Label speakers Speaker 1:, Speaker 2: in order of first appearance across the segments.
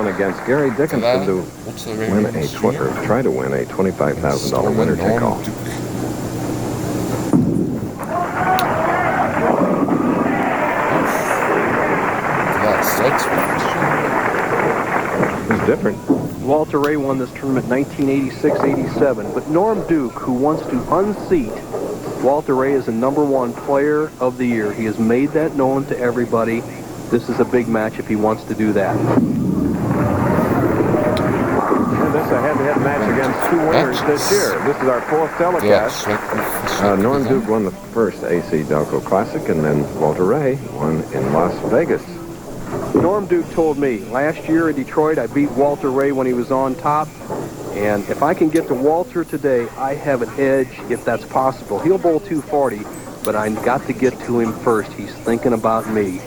Speaker 1: against Gary Dickinson to win try to win a $25,000 winner take-all. It's different.
Speaker 2: Walter Ray won this tournament 1986-87, but Norm Duke, who wants to unseat Walter Ray as the #1 player of the year. He has made that known to everybody. This is a big match if he wants to do that.
Speaker 1: And this is a head-to-head match against two winners this year. This is our 4th telecast. Norm Duke won the first AC Delco Classic, and then Walter Ray won in Las Vegas.
Speaker 2: Norm Duke told me, last year in Detroit, I beat Walter Ray when he was on top. And if I can get to Walter today, I have an edge if that's possible. He'll bowl 240, but I got to get to him first. He's thinking about me.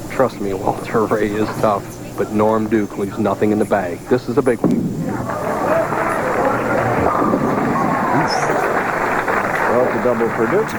Speaker 2: Trust me, Walter Ray is tough, but Norm Duke leaves nothing in the bag. This is a big one.
Speaker 1: Well, it's a double for Duke.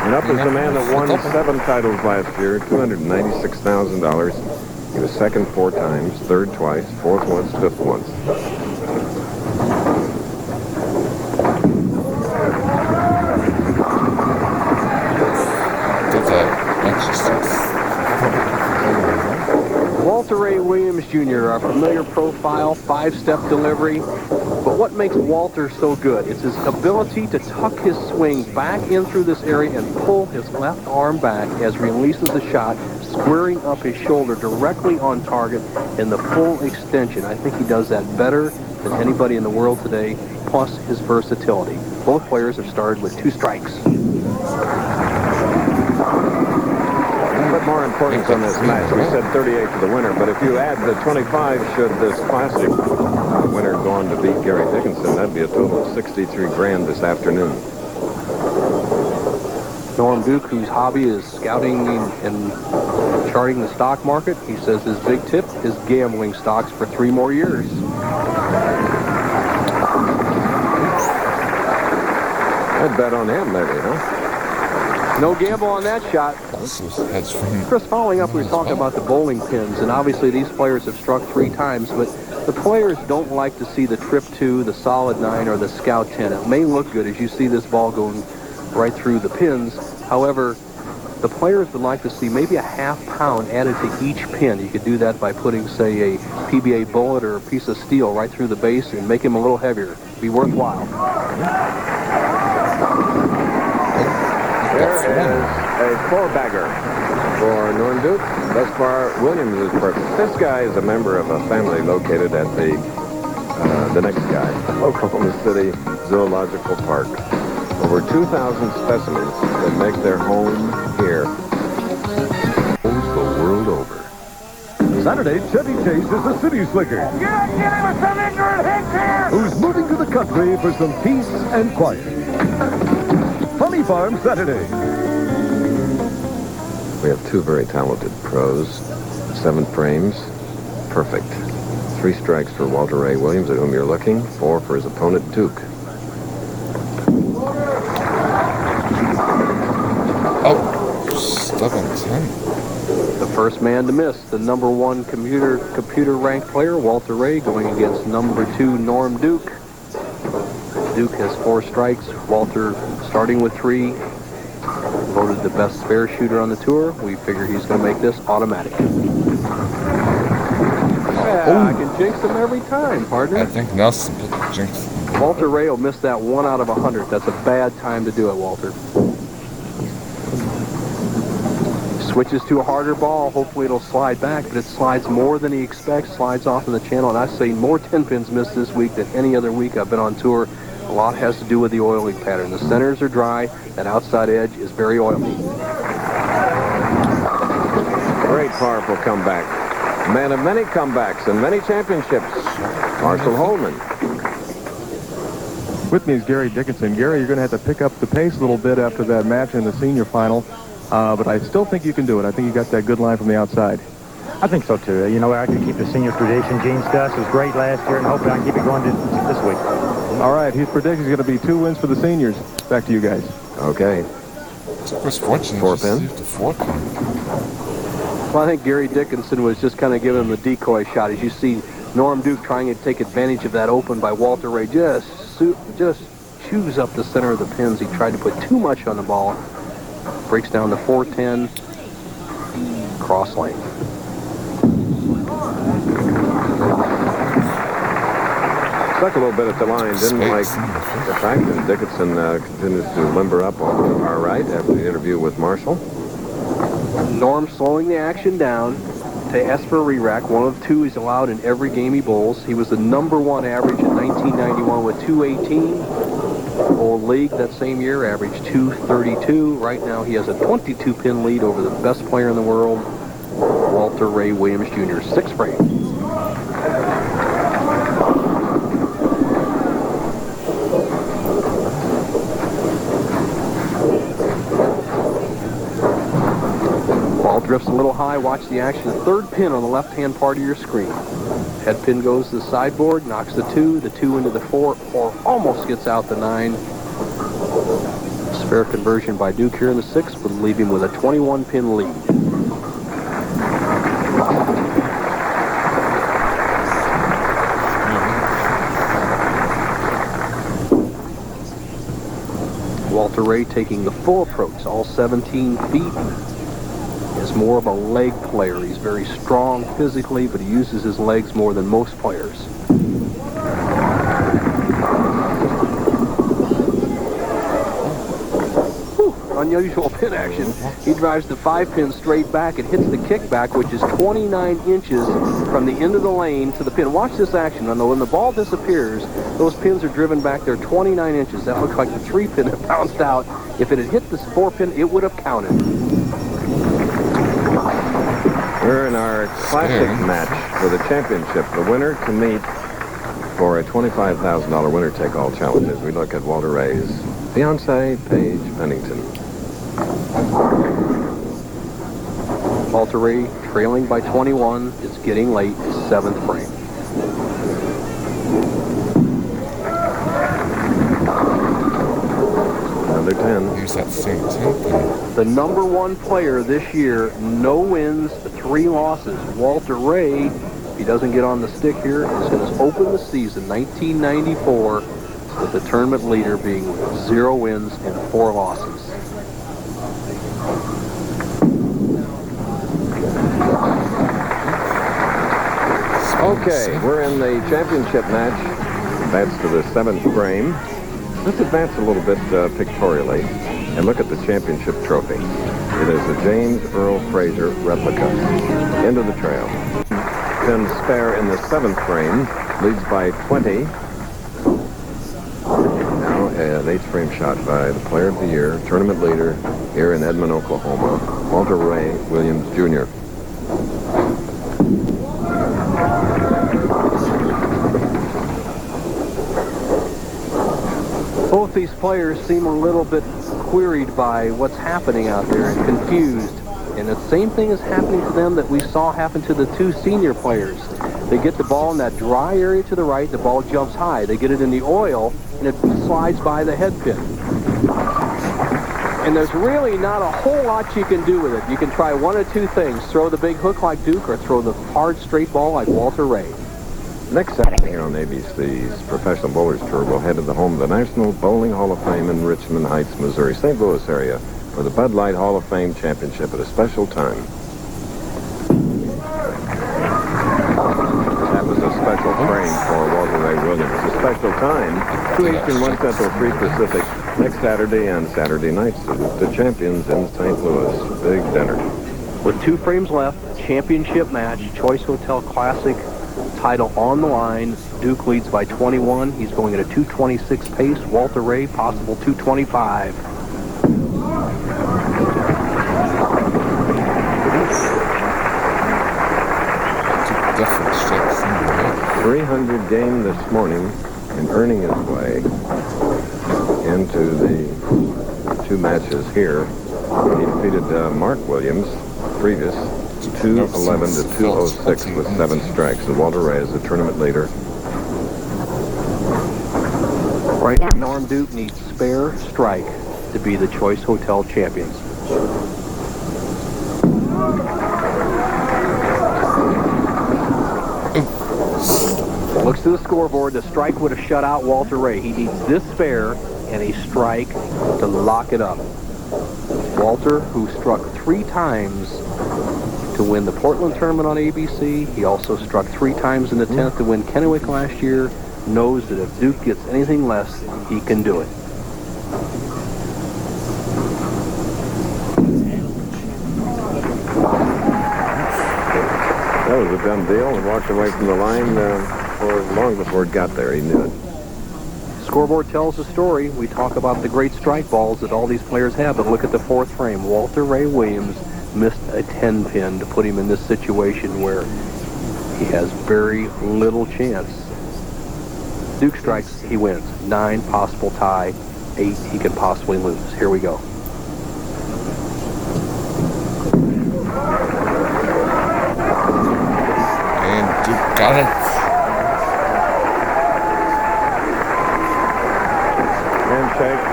Speaker 1: And up is the man that won 7 titles last year, $296,000. He was second 4 times, third twice, fourth once, fifth once.
Speaker 2: Walter Ray Williams Jr., our familiar profile, 5-step delivery. But what makes Walter so good? It's his ability to tuck his swing back in through this area and pull his left arm back as he releases the shot, squaring up his shoulder directly on target in the full extension. I think he does that better than anybody in the world today, plus his versatility. Both players have started with 2 strikes.
Speaker 1: But more importance on this match, we said 38 to the winner, but if you add the 25 should this Classic winner go on to beat Gary Dickinson, that'd be a total of 63 grand this afternoon.
Speaker 2: Norm Duke, whose hobby is scouting and charting the stock market, he says his big tip is gambling stocks for 3 more years.
Speaker 1: I'd bet on him maybe, huh?
Speaker 2: No gamble on that shot. Chris, following up, we were talking about the bowling pins, and obviously these players have struck 3 times, but the players don't like to see the trip 2, the solid 9, or the scout 10. It may look good as you see this ball going right through the pins. However, the players would like to see maybe a ½ pound added to each pin. You could do that by putting, say, a PBA bullet or a piece of steel right through the base and make him a little heavier. Be worthwhile.
Speaker 1: There is a 4-bagger for Norm Duke. Thus far, Williams is perfect. This guy is a member of a family located at the next guy, Oklahoma City Zoological Park. Over 2,000 specimens that make their home here. The world over.
Speaker 3: Saturday, Chevy Chase is the city slicker.
Speaker 4: You're not dealing with some ignorant hicks here!
Speaker 3: Who's moving to the country for some peace and quiet. Funny Farm Saturday.
Speaker 1: We have 2 very talented pros. 7 frames. Perfect. 3 strikes for Walter Ray Williams, at whom you're looking. 4 for his opponent, Duke.
Speaker 5: Oh, 7-10.
Speaker 2: The first man to miss, the #1 computer-ranked player, Walter Ray, going against #2, Norm Duke. Duke has 4 strikes. Walter starting with 3. Voted the best spare shooter on the tour. We figure he's going to make this automatic. Yeah, I can jinx him every time, partner.
Speaker 5: I think Nelson jinxed him.
Speaker 2: Walter Ray will miss that 1 out of 100. That's a bad time to do it, Walter. Switches to a harder ball. Hopefully it'll slide back, but it slides more than he expects. Slides off in the channel, and I say more 10-pins missed this week than any other week I've been on tour. A lot has to do with the oiling pattern. The centers are dry. That outside edge is very oily.
Speaker 1: Great, powerful comeback. Man of many comebacks and many championships. Marshall Holman.
Speaker 3: With me is Gary Dickinson. Gary, you're going to have to pick up the pace a little bit after that match in the senior final. But I still think you can do it. I think you got that good line from the outside.
Speaker 6: I think so, too. You know, I can keep the senior tradition. Gene Stuss was great last year, and hopefully I can keep it going this week.
Speaker 3: All right, his prediction is going to be 2 wins for the seniors. Back to you guys.
Speaker 1: Okay.
Speaker 5: Chris Fortune
Speaker 1: 4 pin.
Speaker 5: The 4 pin.
Speaker 2: Well, I think Gary Dickinson was just kind of giving him a decoy shot. As you see, Norm Duke trying to take advantage of that open by Walter Ray. Just chews up the center of the pins. He tried to put too much on the ball. Breaks down to 410. Cross lane.
Speaker 1: Stuck a little bit at the line. Didn't like the fact that Dickinson continues to limber up on the far right after the interview with Marshall.
Speaker 2: Norm slowing the action down to Esper Rerack. 1 of 2 he's allowed in every game he bowls. He was the #1 average in 1991 with 218. Old League that same year averaged 232. Right now he has a 22-pin lead over the best player in the world, Walter Ray Williams Jr. 6th frame. Drifts a little high. Watch the action. 3rd pin on the left-hand part of your screen. Head pin goes to the sideboard, knocks the 2 into the 4, or almost gets out the 9. Spare conversion by Duke here in the 6th would leave him with a 21-pin lead. Walter Ray taking the full approach, all 17 feet. Is more of a leg player. He's very strong physically, but he uses his legs more than most players. Whew, unusual pin action. He drives the 5-pin straight back and hits the kickback, which is 29 inches from the end of the lane to the pin. Watch this action. When the ball disappears, those pins are driven back there 29 inches. That looks like the 3-pin that bounced out. If it had hit this 4-pin, it would have counted.
Speaker 1: We're in our classic match for the championship. The winner can meet for a $25,000 winner-take-all challenge as we look at Walter Ray's fiancée, Paige Pennington.
Speaker 2: Walter Ray trailing by 21. It's getting late. 7th frame.
Speaker 1: Another 10.
Speaker 5: Here's that same 10.
Speaker 2: The #1 player this year, no wins, 3 losses. Walter Ray, if he doesn't get on the stick here, is going to open the season 1994 with the tournament leader being 0 wins and 4 losses.
Speaker 1: Okay, we're in the championship match. Advance to the 7th frame. Let's advance a little bit pictorially and look at the championship trophy. It is a James Earl Fraser replica. End of the trail. Pin spare in the 7th frame. Leads by 20. Now an 8th frame shot by the player of the year, tournament leader here in Edmond, Oklahoma, Walter Ray Williams Jr.
Speaker 2: Both these players seem a little bit queried by what's happening out there and confused. And the same thing is happening to them that we saw happen to the 2 senior players. They get the ball in that dry area to the right, the ball jumps high. They get it in the oil, and it slides by the head pin. And there's really not a whole lot you can do with it. You can try 1 or 2 things. Throw the big hook like Duke or throw the hard straight ball like Walter Ray.
Speaker 1: Next Saturday here on ABC's Professional Bowlers Tour, we'll head to the home of the National Bowling Hall of Fame in Richmond Heights, Missouri, St. Louis area, for the Bud Light Hall of Fame Championship at a special time. That was a special frame for Walter Ray Williams. A special time, 2 Eastern, 1 Central, 3 Pacific, next Saturday and Saturday nights. The champions in St. Louis. Big dinner.
Speaker 2: With 2 frames left, championship match, Choice Hotel Classic title on the line. Duke leads by 21. He's going at a 226 pace. Walter Ray, possible 225.
Speaker 5: Different strikes.
Speaker 1: 300 game this morning and earning his way into the 2 matches here. He defeated Mark Williams, previous, 211 to 206 with 7 strikes. And Walter Ray is the tournament leader.
Speaker 2: Right now, Norm Duke needs spare strike to be the Choice Hotel champions. Looks to the scoreboard. The strike would have shut out Walter Ray. He needs this spare and a strike to lock it up. Walter, who struck 3 times to win the Portland tournament on ABC. He also struck 3 times in the 10th to win Kennewick last year. Knows that if Duke gets anything less, he can do it.
Speaker 1: That was a done deal and walked away from the line long before it got there. He knew it.
Speaker 2: Scoreboard tells the story. We talk about the great strike balls that all these players have, but look at the 4th frame. Walter Ray Williams missed a 10-pin to put him in this situation where he has very little chance. Duke strikes, he wins. 9, possible tie. 8, he could possibly lose. Here we go.
Speaker 5: And Duke got it.
Speaker 1: Handshake.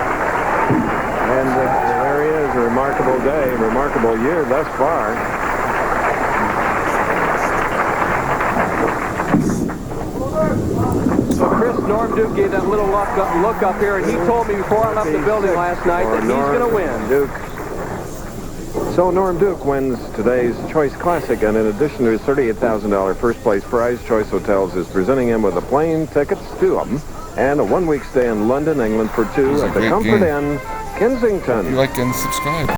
Speaker 1: And there he is. A remarkable day, a remarkable year thus far.
Speaker 2: Chris, Norm Duke gave that little look up here, and he told me before I left the building last night that he's going to win.
Speaker 1: Duke. So Norm Duke wins today's Choice Classic, and in addition to his $38,000 first place prize, Choice Hotels is presenting him with a plane tickets, 2 of them, and a 1-week stay in London, England for 2 at the Comfort Inn, Kensington.
Speaker 5: You like and subscribe.